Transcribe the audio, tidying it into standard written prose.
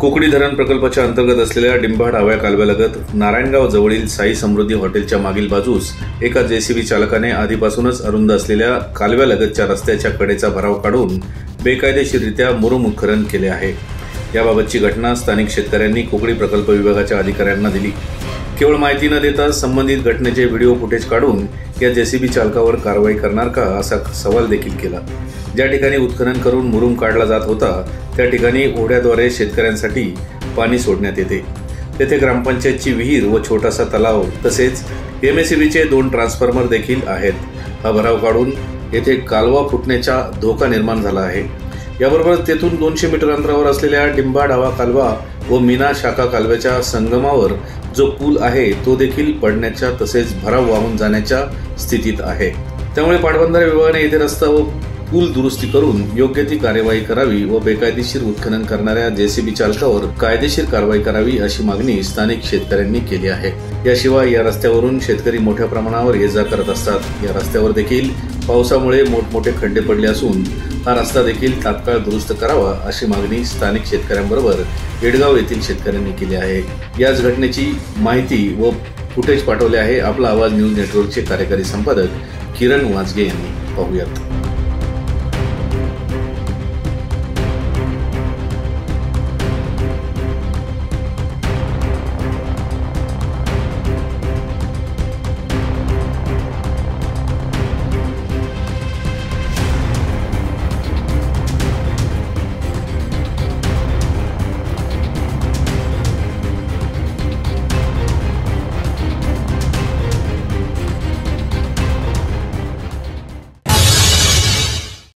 कोकणी धरण प्रकल्पाच्या अंतर्गत असलेल्या डिंभा डाव्या कालव्यालगत नारायणगाव जवळील साई समृद्धी हॉटेलच्या मागील बाजूस एका जेसीबी चालकाने आधीपासूनच अरुंद असलेल्या कालव्यालगतच्या रस्त्याच्या कडेचा भराव काढून बेकायदेशीररित्या मुरुम उत्खनन केले आहे। याबाबतची घटना स्थानिक शेतकऱ्यांनी कोकणी प्रकल्प विभागाच्या अधिकाऱ्यांना दिली। केवळ माहिती न देता संबंधित घटनेचे व्हिडिओ फुटेज काढून या जेसीबी चालकावर कारवाई करणार का असा सवाल देखील केला। ज्या ठिकाणी उत्खनन करून मुरुम काढला जात होता त्या ठिकाणी ओढ्याद्वारे शेतकऱ्यांसाठी पाणी सोडण्यात येते। तेथे ग्रामपंचायतची विहीर व छोटासा तलाव तसेच एमएसईबीचे 2 ट्रान्सफॉर्मर देखील आहेत। हा भराव काढून येथे कालवा फुटण्याचा धोका निर्माण झाला आहे। याबरोबर तेथून 200 मीटर अंतरावर असलेल्या डिंभा डावा कालवा व मीना शाखा कालव्याच्या संगमावर जो पूल आहे तो देखील पडण्याच्या तसेच भराव वाहून जाण्याच्या स्थितीत आहे। त्यामुळे पाटबंधारे विभागाने येथे रस्ता व पूल दुरुस्ती करून योग्य ती कार्यवाही करावी व बेकायदेशीर उत्खनन करणाऱ्या जेसीबी चालकावर कायदेशीर कारवाई करावी अशी मागणी स्थानिक शेतकऱ्यांनी केली आहे। याशिवाय या रस्त्यावरून शेतकरी मोठ्या प्रमाणावर ये-जा करत असतात। या रस्त्यावर देखील पावसामुळे मोठमोठे खड्डे पडले असून हा रस्ता देखील तात्काळ दुरुस्त करावा अशी मागणी स्थानिक शेतकऱ्यांबरोबर येडगाव येथील शेतकऱ्यांनी केली आहे। याच घटनेची माहिती व फुटेज पाठवले आहे आपला आवाज न्यूज नेटवर्कचे कार्यकारी संपादक किरण वाजगे यांनी। पाहूयात।